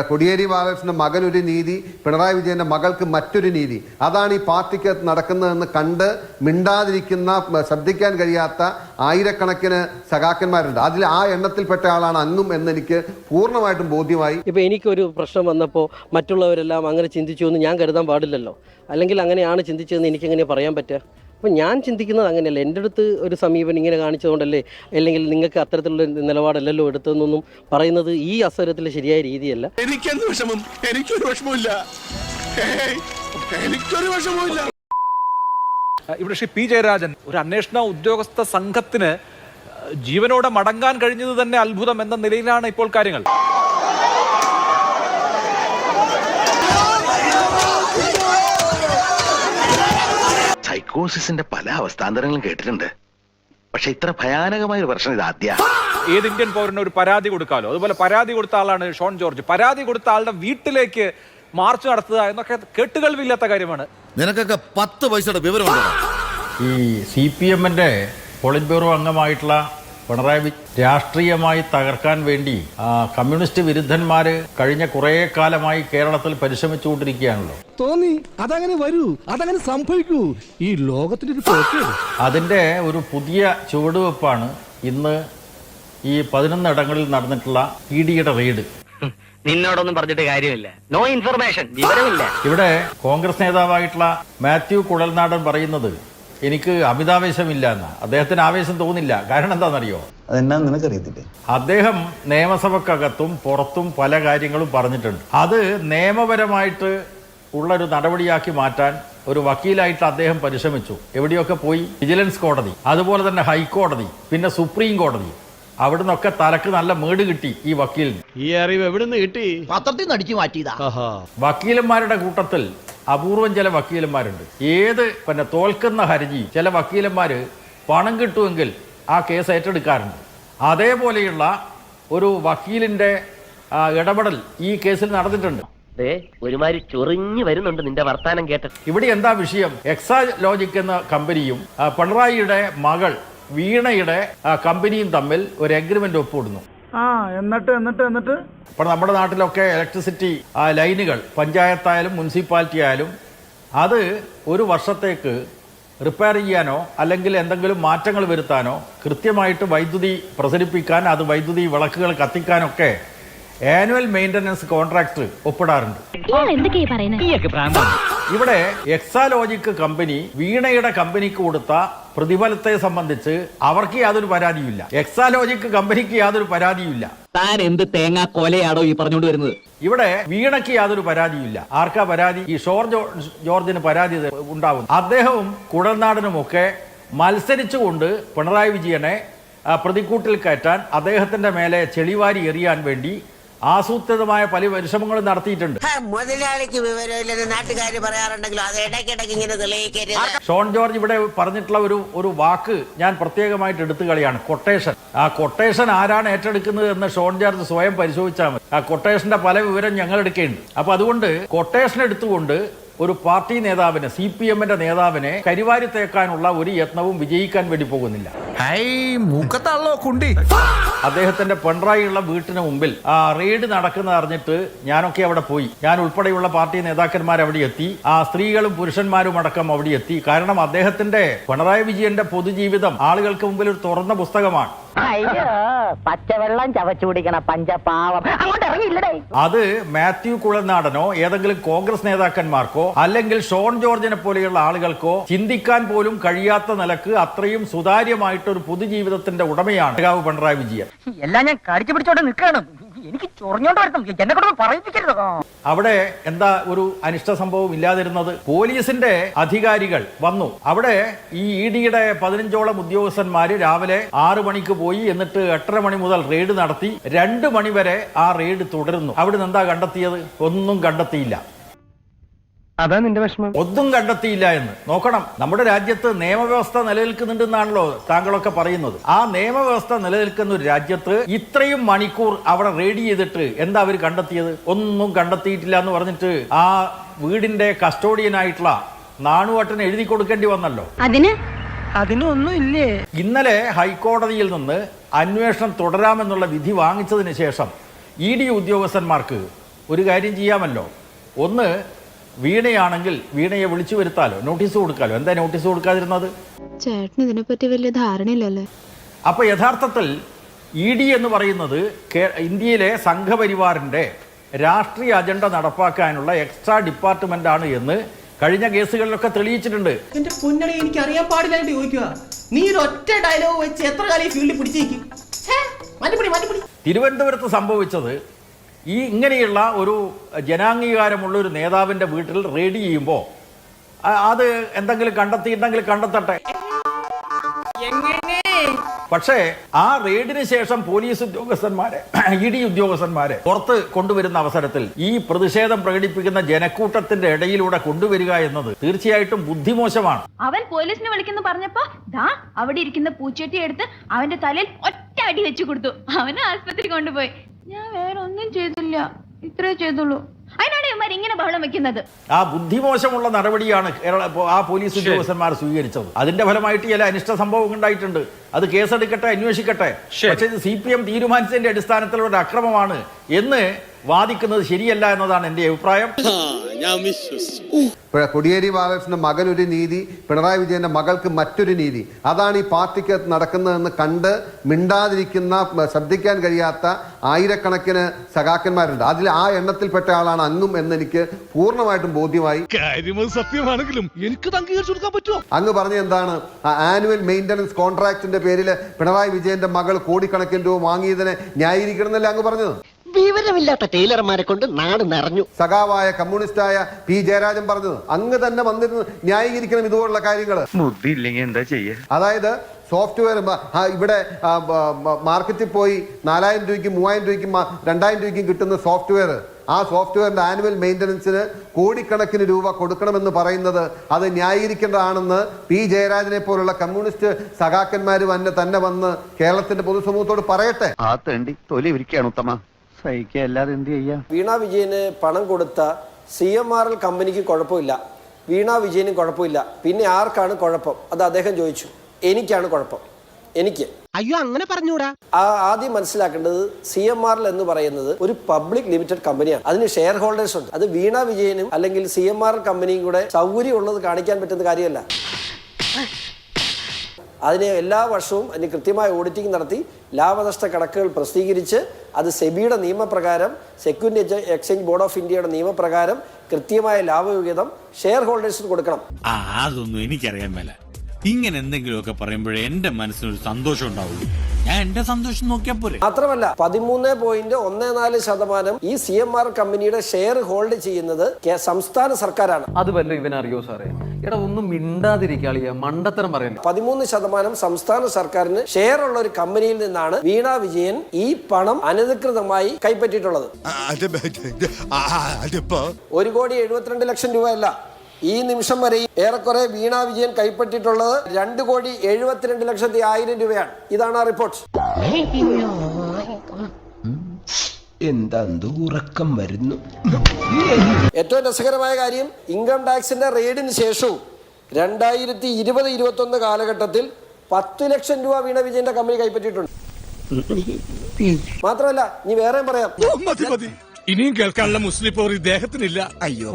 കോടിയേരി ബാലകൃഷ്ണന്റെ മകനൊരു നീതി, പിണറായി വിജയന്റെ മകൾക്ക് മറ്റൊരു നീതി. അതാണ് ഈ പാർട്ടിക്ക് നടക്കുന്നതെന്ന് കണ്ട് മിണ്ടാതിരിക്കുന്ന, ശ്രദ്ധിക്കാൻ കഴിയാത്ത ആയിരക്കണക്കിന് സഖാക്കന്മാരുണ്ട്. അതിൽ ആ എണ്ണത്തിൽപ്പെട്ട ആളാണ് അങ്ങും എന്നെനിക്ക് പൂർണ്ണമായിട്ടും ബോധ്യമായി. ഇപ്പോൾ എനിക്കൊരു പ്രശ്നം വന്നപ്പോൾ മറ്റുള്ളവരെല്ലാം അങ്ങനെ ചിന്തിച്ചു എന്ന് ഞാൻ കരുതാൻ പാടില്ലല്ലോ. അല്ലെങ്കിൽ അങ്ങനെയാണ് ചിന്തിച്ചതെന്ന് എനിക്കെങ്ങനെ പറയാൻ പറ്റുക? അപ്പം ഞാൻ ചിന്തിക്കുന്നത് അങ്ങനെയല്ല. എൻ്റെ അടുത്ത് ഒരു സമീപനം ഇങ്ങനെ കാണിച്ചതുകൊണ്ടല്ലേ, അല്ലെങ്കിൽ നിങ്ങൾക്ക് അത്തരത്തിലുള്ള നിലപാടല്ലല്ലോ എടുത്തതെന്നൊന്നും പറയുന്നത് ഈ അവസരത്തിൽ ശരിയായ രീതിയല്ല. എനിക്കെന്ത് വിഷമം? എനിക്കൊരു വിഷമമില്ല. ഇവിടെ ശ്രീ പി ജയരാജൻ, ഒരു അന്വേഷണ ഉദ്യോഗസ്ഥ സംഘത്തിന് ജീവനോടെ മടങ്ങാൻ കഴിഞ്ഞത് തന്നെ അത്ഭുതം എന്ന നിലയിലാണ് ഇപ്പോൾ കാര്യങ്ങൾ. സൈക്കോസിന്റെ പല അവസ്ഥാന്തരങ്ങളും കേട്ടിട്ടുണ്ട്, പക്ഷെ ഇത്ര ഭയാനകമായ ഒരു പ്രശ്നം ഇത് ആദ്യ. ഏത് ഇന്ത്യൻ പൗരന് ഒരു പരാതി കൊടുക്കാമല്ലോ, അതുപോലെ പരാതി കൊടുത്ത ആളാണ് ഷോൺ ജോർജ്. പരാതി കൊടുത്ത ആളുടെ വീട്ടിലേക്ക് മാർച്ച് നടത്തുക എന്നൊക്കെ കേട്ടുകേൾവില്ലാത്ത കാര്യമാണ്. നിനക്കൊക്കെ 10 പൈസയുടെ വിവരമുണ്ടോ? ഈ CPM-ന്റെ പോളിറ്റ് ബ്യൂറോ അംഗമായിട്ടുള്ള പിണറായി രാഷ്ട്രീയമായി തകർക്കാൻ വേണ്ടി കമ്മ്യൂണിസ്റ്റ് വിരുദ്ധന്മാര് കഴിഞ്ഞ കുറേ കാലമായി കേരളത്തിൽ പരിശ്രമിച്ചുകൊണ്ടിരിക്കുകയാണല്ലോ. തോന്നി അതങ്ങനെ വരൂ, അതങ്ങനെ സംഭവിക്കൂ. ഈ ലോകത്തിനൊരു അതിന്റെ ഒരു പുതിയ ചുവടുവെപ്പാണ് ഇന്ന് ഈ 11 ഇടങ്ങളിൽ നടന്നിട്ടുള്ള EDയുടെ റെയ്ഡ്. നിന്നോടൊന്നും പറഞ്ഞിട്ട് കാര്യമില്ല. നോ ഇൻഫർമേഷൻ, വിവരമില്ല. ഇവിടെ കോൺഗ്രസ് നേതാവായിട്ടുള്ള മാത്യു കുഴൽനാടൻ പറയുന്നത് എനിക്ക് അമിതാവേശമില്ല എന്നാ. അദ്ദേഹത്തിന് ആവേശം തോന്നില്ല. കാരണം എന്താണെന്നറിയോ? അതെന്നാ നിനക്കറിയത്തില്ലേ? അദ്ദേഹം നിയമസഭക്കകത്തും പുറത്തും പല കാര്യങ്ങളും പറഞ്ഞിട്ടുണ്ട്. അത് നിയമപരമായിട്ട് ഉള്ളൊരു നടപടിയാക്കി മാറ്റാൻ ഒരു വക്കീലായിട്ട് അദ്ദേഹം പരിശ്രമിച്ചു. എവിടെയൊക്കെ പോയി, വിജിലൻസ് കോടതി, അതുപോലെ തന്നെ ഹൈക്കോടതി, പിന്നെ സുപ്രീം കോടതി, അവിടെ നിന്നൊക്കെ തലക്ക് നല്ല മേട് കിട്ടി ഈ വക്കീലിന്. ഈ അറിവ് എവിടെ നിന്ന് കിട്ടി? പത്രത്തിൽ നിന്ന് അടിച്ചു മാറ്റിയതാ. വക്കീലന്മാരുടെ കൂട്ടത്തിൽ അപൂർവം ചില വക്കീലന്മാരുണ്ട്. പിന്നെ തോൽക്കുന്ന ഹർജി ചില വക്കീലന്മാര് പണം കിട്ടുമെങ്കിൽ ആ കേസ് ഏറ്റെടുക്കാറുണ്ട്. അതേപോലെയുള്ള ഒരു വക്കീലിന്റെ ഇടപെടൽ ഈ കേസിൽ നടന്നിട്ടുണ്ട്. ഒരുമാതിരി ചൊറിഞ്ഞു വരുന്നുണ്ട് നിന്റെ വർത്താനം കേട്ടിട്ട്. ഇവിടെ എന്താ വിഷയം? എക്സാലോജിക് എന്ന കമ്പനിയും പിണറായിയുടെ മകൾ വീണയുടെ കമ്പനിയും തമ്മിൽ ഒരു എഗ്രിമെന്റ് ഒപ്പിടുന്നു. എന്നിട്ട് ഇപ്പോൾ നമ്മുടെ നാട്ടിലൊക്കെ ഇലക്ട്രിസിറ്റി ലൈനുകൾ പഞ്ചായത്തായാലും മുനിസിപ്പാലിറ്റി ആയാലും അത് ഒരു വർഷത്തേക്ക് റിപ്പയർ ചെയ്യാനോ അല്ലെങ്കിൽ എന്തെങ്കിലും മാറ്റങ്ങൾ വരുത്താനോ കൃത്യമായിട്ട് വൈദ്യുതി പ്രസരിപ്പിക്കാൻ, അത് വൈദ്യുതി വിളക്കുകൾ കത്തിക്കാനൊക്കെ ആനുവൽ മെയിൻ്റനൻസ് കോൺട്രാക്ട് ഒപ്പിടാറുണ്ട്. ഇവിടെ എക്സാലോജിക് കമ്പനി വീണയുടെ കമ്പനിക്ക് കൊടുത്ത പ്രതിഫലത്തെ സംബന്ധിച്ച് അവർക്ക് യാതൊരു പരാതിയുമില്ല. എക്സാലോജിക് കമ്പനിക്ക് യാതൊരു പരാതിയുമില്ല. താൻ എന്ത് തേങ്ങാ കൊലയാണോ ഈ പറഞ്ഞുകൊണ്ട് വരുന്നത്? ഇവിടെ വീണയ്ക്ക് യാതൊരു പരാതിയുമില്ല. ആർക്കാ പരാതി? ഈ ഷോൺ ജോർജിന് പരാതി ഉണ്ടാവും. അദ്ദേഹവും കുഴൽനാടനുമൊക്കെ മത്സരിച്ചുകൊണ്ട് പിണറായി വിജയനെ പ്രതിക്കൂട്ടിൽ കയറ്റാൻ, അദ്ദേഹത്തിന്റെ മേലെ ചെളിവാരി എറിയാൻ വേണ്ടി ആസൂത്രിതമായ പല പരിശ്രമങ്ങളും നടത്തിയിട്ടുണ്ട്. മുതലാളിക്ക് വിവരമില്ലെന്ന് നാട്ടുകാർ പറയാറുണ്ടെങ്കിലും അത് ഇടയ്ക്കിടയ്ക്ക് ഇങ്ങനെ തെളിയിക്കരുത്. ഷോൺ ജോർജ് ഇവിടെ പറഞ്ഞിട്ടുള്ള ഒരു വാക്ക് ഞാൻ പ്രത്യേകമായിട്ട് എടുത്തു കളിയാണ്, കൊട്ടേഷൻ. ആ കൊട്ടേഷൻ ആരാണ് ഏറ്റെടുക്കുന്നത് എന്ന് ഷോൺ ജോർജ് സ്വയം പരിശോധിച്ചാൽ മതി. ആ കൊട്ടേഷന്റെ പല വിവരം ഞങ്ങൾ എടുക്കേണ്ടത്. അപ്പൊ അതുകൊണ്ട് കൊട്ടേഷൻ എടുത്തുകൊണ്ട് ഒരു പാർട്ടി നേതാവിനെ, CPM-ന്റെ നേതാവിനെ കരിവാരി തേക്കാനുള്ള ഒരു യത്നവും വിജയിക്കാൻ വേണ്ടി പോകുന്നില്ല. അദ്ദേഹത്തിന്റെ പിണറായിയുള്ള വീട്ടിന് മുമ്പിൽ റെയ്ഡ് നടക്കുന്നത് അറിഞ്ഞിട്ട് ഞാനൊക്കെ അവിടെ പോയി. ഞാൻ ഉൾപ്പെടെയുള്ള പാർട്ടി നേതാക്കന്മാർ അവിടെ എത്തി. സ്ത്രീകളും പുരുഷന്മാരും അടക്കം അവിടെ എത്തി. കാരണം അദ്ദേഹത്തിന്റെ പിണറായി വിജയന്റെ പൊതുജീവിതം ആളുകൾക്ക് മുമ്പിൽ ഒരു തുറന്ന പുസ്തകമാണ്. അയ്യോ, പച്ചവെള്ളം ചവച്ചു കുടിക്കണ പഞ്ചപാവം. അങ്ങോട്ട് ഇറങ്ങിയില്ലടേ. അത് മാത്യു കുഴൽനാടനോ ഏതെങ്കിലും കോൺഗ്രസ് നേതാക്കന്മാർക്കോ അല്ലെങ്കിൽ ഷോൺ ജോർജിനെ പോലെയുള്ള ആളുകൾക്കോ ചിന്തിക്കാൻ പോലും കഴിയാത്ത നിലക്ക് അത്രയും സുതാര്യമായിട്ടൊരു പൊതുജീവിതത്തിന്റെ ഉടമയാണ് പിണറായി വിജയൻ. എല്ലാം ഞാൻ കടിച്ചു പിടിച്ചോണ്ട് നിൽക്കണം. എനിക്ക് ചൊറിഞ്ഞോണ്ട് വരണം, എന്നെ കൊണ്ട് പറയിപ്പിക്കരുത്. അവിടെ എന്താ ഒരു അനിഷ്ട സംഭവം ഇല്ലാതിരുന്നത്? പോലീസിന്റെ അധികാരികൾ വന്നു. അവിടെ ഈ EDയുടെ 15ഓളം ഉദ്യോഗസ്ഥന്മാര് രാവിലെ 6 മണിക്ക് പോയി. എന്നിട്ട് 8:30 മണി മുതൽ റെയ്ഡ് നടത്തി 2 മണി വരെ ആ റെയ്ഡ് തുടരുന്നു. അവിടെ എന്താ കണ്ടെത്തിയത്? ഒന്നും കണ്ടെത്തിയില്ല. അതാ നിന്റെ വിഷമം? ഒന്നും കണ്ടെത്തിയില്ല എന്ന് നോക്കണം. നമ്മുടെ രാജ്യത്ത് നിയമവ്യവസ്ഥ നിലനിൽക്കുന്നുണ്ടെന്നാണല്ലോ താങ്കളൊക്കെ പറയുന്നത്. ആ നിയമവ്യവസ്ഥ നിലനിൽക്കുന്ന ഒരു രാജ്യത്ത് ഇത്രയും മണിക്കൂർ അവിടെ റെയ്ഡ് ചെയ്തിട്ട് എന്താ അവർ കണ്ടെത്തിയത്? ഒന്നും കണ്ടെത്തിയിട്ടില്ല എന്ന് പറഞ്ഞിട്ട് ആ വീടിന്റെ കസ്റ്റോഡിയനായിട്ടുള്ള നാണുവട്ടന് എഴുതി കൊടുക്കേണ്ടി വന്നല്ലോ. അതിനൊന്നും ഇല്ലേ? ഇന്നലെ ഹൈക്കോടതിയിൽ നിന്ന് അന്വേഷണം തുടരാമെന്നുള്ള വിധി വാങ്ങിച്ചതിന് ശേഷം ED ഉദ്യോഗസ്ഥന്മാർക്ക് ഒരു കാര്യം ചെയ്യാമല്ലോ. ഒന്ന്, വീണയാണെങ്കിൽ വീണയെ വിളിച്ചു വരുത്താലോ, നോട്ടീസ് കൊടുക്കാലോ. എന്താ നോട്ടീസ് കൊടുക്കാതിരുന്നത്? ചേട്ടന് ഇതിനെപ്പറ്റി വലിയ ധാരണയില്ലല്ലേ? അപ്പോൾ യഥാർത്ഥത്തിൽ ED എന്ന് പറയുന്നത് ഇന്ത്യയിലെ സംഘപരിവാറിൻ്റെ രാഷ്ട്രീയ അജണ്ട നടപ്പാക്കാനുള്ള എക്സ്ട്രാ ഡിപ്പാർട്ട്മെന്റ് ആണ് എന്ന് കഴിഞ്ഞ കേസുകളിലൊക്കെ തെളിയിച്ചിട്ടുണ്ട്. എന്റെ പൊന്നണി, എനിക്ക് അറിയാൻ പാടില്ലായിട്ട് ചോദിക്കുക. നീ ഒരു ഒറ്റ ഡയലോഗ് വെച്ച് എത്ര കാലം ഈ ഫീൽഡിൽ പിടിച്ചേക്കും? തിരുവനന്തപുരത്ത് സംഭവിച്ചത് ഇങ്ങനെയുള്ള ഒരു ജനാംഗീകാരമുള്ള ഒരു നേതാവിന്റെ വീട്ടിൽ റെയ്ഡ് ചെയ്യുമ്പോൾ അത് എന്തെങ്കിലും കണ്ടെത്തിയിട്ടുണ്ടെങ്കിൽ കണ്ടെത്തട്ടെ. പക്ഷേ ആ റെയ്ഡിന് ശേഷം പോലീസ് ഉദ്യോഗസ്ഥന്മാരെ, ED ഉദ്യോഗസ്ഥന്മാരെ പുറത്ത് കൊണ്ടുവരുന്ന അവസരത്തിൽ ഈ പ്രതിഷേധം പ്രകടിപ്പിക്കുന്ന ജനക്കൂട്ടത്തിന്റെ ഇടയിലൂടെ കൊണ്ടുവരിക എന്നത് തീർച്ചയായിട്ടും ബുദ്ധിമോശമാണ്. അവൻ പോലീസിനെ വിളിക്കുന്നു പറഞ്ഞപ്പോ ദാ അവിടെ ഇരിക്കുന്ന പൂച്ചട്ടി എടുത്ത് അവന്റെ തലയിൽ ഒറ്റ അടി വെച്ചു കൊടുത്തു. അവനെ ആശുപത്രി കൊണ്ടുപോയി. ഞാൻ വേറെ ഒന്നും ചെയ്തില്ല, ഇത്രേ ചെയ്തുള്ളൂ. അതിനാണ് ഇവന്മാർ ഇങ്ങനെ ബഹളം വെക്കുന്നത്. ആ ബുദ്ധിമോശമുള്ള നടപടിയാണ് ആ പോലീസ് ഉദ്യോഗസ്ഥന്മാർ സ്വീകരിച്ചത്. അതിന്റെ ഫലമായിട്ട് ചില അനിഷ്ട സംഭവം ഉണ്ടായിട്ടുണ്ട്. അത് കേസെടുക്കട്ടെ, അന്വേഷിക്കട്ടെ. പക്ഷേ ഇത് CPM തീരുമാനിച്ചതിന്റെ അടിസ്ഥാനത്തിലുള്ള ഒരു അക്രമമാണ് എന്ന് വാദിക്കുന്നത് ശരിയല്ല എന്നതാണ് എന്റെ അഭിപ്രായം. കോടിയേരി ബാലകൃഷ്ണന്റെ മകൻ ഒരു നീതി, പിണറായി വിജയന്റെ മകൾക്ക് മറ്റൊരു നീതി. അതാണ് ഈ പാർട്ടിക്കകത്ത് നടക്കുന്നതെന്ന് കണ്ട് മിണ്ടാതിരിക്കുന്ന, ശ്രദ്ധിക്കാൻ കഴിയാത്ത ആയിരക്കണക്കിന് സഖാക്കന്മാരുണ്ട്. അതിൽ ആ എണ്ണത്തിൽപ്പെട്ട ആളാണ് അങ്ങും എന്നെനിക്ക് പൂർണ്ണമായിട്ടും ബോധ്യമായി. സത്യമാണെങ്കിലും എനിക്ക് അംഗീകരിച്ചു കൊടുക്കാൻ പറ്റുമോ? അങ്ങ് പറഞ്ഞ എന്താണ്? ആനുവൽ മെയിൻ്റനൻസ് കോൺട്രാക്ടിന്റെ പേരിൽ പിണറായി വിജയന്റെ മകൾ കോടിക്കണക്കിന് രൂപ വാങ്ങിയതിനെ ന്യായീകരിക്കണം എന്നല്ലേ അങ്ങ് പറഞ്ഞത്? വിവരമില്ലാത്ത ടൈലർമാരെ കൊണ്ട് നാട് നിറഞ്ഞു. സഖാവായ കമ്മ്യൂണിസ്റ്റായ P. ജയരാജൻ പറഞ്ഞത് അങ്ങ് തന്നെ വന്നിരുന്ന് ന്യായീകരിക്കണം ഇതുപോലുള്ള കാര്യങ്ങൾ. ബുദ്ധിയില്ലെങ്കിൽ എന്താ ചെയ്യാ? അതായത് സോഫ്റ്റ്വെയർ ഇവിടെ മാർക്കറ്റിൽ പോയി 4000 രൂപയ്ക്കും 3000 രൂപയ്ക്കും 2000 രൂപയ്ക്കും കിട്ടുന്ന സോഫ്റ്റ്വെയർ, ആ സോഫ്റ്റ്വെയറിന്റെ ആനുവൽ മെയിൻ്റനൻസിന് കോടിക്കണക്കിന് രൂപ കൊടുക്കണമെന്ന് പറയുന്നത് അത് ന്യായീകരിക്കേണ്ടതാണെന്ന് P. ജയരാജനെ പോലുള്ള കമ്മ്യൂണിസ്റ്റ് സഖാക്കന്മാർ തന്നെ വന്ന് കേരളത്തിന്റെ പൊതുസമൂഹത്തോട് പറയട്ടെ. ആ തേണ്ടി തൊലി ഇരിക്കുകയാണ് ഉത്തമ, സഹിക്കുക അല്ലാതെ എന്ത് ചെയ്യാ? വീണ വിജയന് പണം കൊടുത്ത CMRL കമ്പനിക്ക് കുഴപ്പമില്ല, വീണ വിജയനും കുഴപ്പമില്ല. പിന്നെ ആർക്കാണ് കുഴപ്പം? അത് അദ്ദേഹം ചോദിച്ചു. എനിക്കാണ് കുഴപ്പം, എനിക്ക്. അയ്യോ, അങ്ങനെ പറഞ്ഞൂടാ. ആദ്യം മനസ്സിലാക്കേണ്ടത് CMRL എന്ന് പറയുന്നത് ഒരു പബ്ലിക് ലിമിറ്റഡ് കമ്പനിയാണ്. അതിന് ഷെയർ ഹോൾഡേഴ്സ് ഉണ്ട്. അത് വീണ വിജയനും അല്ലെങ്കിൽ CMRL കമ്പനിയും കൂടെ സൗകര്യമുള്ളത് കാണിക്കാൻ പറ്റുന്ന കാര്യമല്ല. അതിന് എല്ലാ വർഷവും അതിന് കൃത്യമായ ഓഡിറ്റിംഗ് നടത്തി ലാഭനഷ്ട കണക്കുകൾ പ്രസിദ്ധീകരിച്ച് അത് സെബിയുടെ നിയമപ്രകാരം, സെക്യൂരിറ്റി എക്സ്ചേഞ്ച് ബോർഡ് ഓഫ് ഇന്ത്യയുടെ നിയമപ്രകാരം കൃത്യമായ ലാഭവിഹിതം ഷെയർ ഹോൾഡേഴ്സിന് കൊടുക്കണം. അതൊന്നും എനിക്കറിയാൻ മേല. ഇങ്ങനെ എന്തെങ്കിലുമൊക്കെ പറയുമ്പോഴേ എന്റെ മനസ്സിനൊരു സന്തോഷം ഉണ്ടാവുള്ളൂ. ഞാൻ എന്റെ സന്തോഷം നോക്കിയാ പോരെ. മാത്രമല്ല 13.14% ഈ CMRL കമ്പനിയുടെ ഷെയർ ഹോൾഡ് ചെയ്യുന്നത് സംസ്ഥാന സർക്കാരാണ്. അത് വല്ല ഇവനറിയോ സാറേ? എടാ ഒന്നും മിണ്ടാതിരിക്കാളിയ മണ്ടത്തരം പറയുന്നത്. 13% സംസ്ഥാന സർക്കാരിന് ഷെയർ ഉള്ള ഒരു കമ്പനിയിൽ നിന്നാണ് വീണ വിജയൻ ഈ പണം അനധികൃതമായി കൈപ്പറ്റിയിട്ടുള്ളത്. 1,72,00,000 രൂപയല്ല, ഈ നിമിഷം വരെ ഏറെക്കുറെ വീണ വിജയൻ കൈപ്പറ്റിയിട്ടുള്ളത് 2,72,100,000 രൂപയാണ്. ഇതാണ് ആ റിപ്പോർട്ട്. എന്താ ഉറക്കം വരുന്നു. ഏറ്റവും രസകരമായ കാര്യം, ഇൻകം ടാക്സിന്റെ റെയ്ഡിന് ശേഷവും 2020-21 കാലഘട്ടത്തിൽ 10 ലക്ഷം രൂപ വീണ വിജയന്റെ കമ്പനി കൈപ്പറ്റിയിട്ടുണ്ട്. മാത്രമല്ല, ഇനി വേറെയും പറയാം. ഇനിയും കേൾക്കാനുള്ള മുസ്ലിം പോർ ഇദ്ദേഹത്തിനില്ല. അയ്യോ.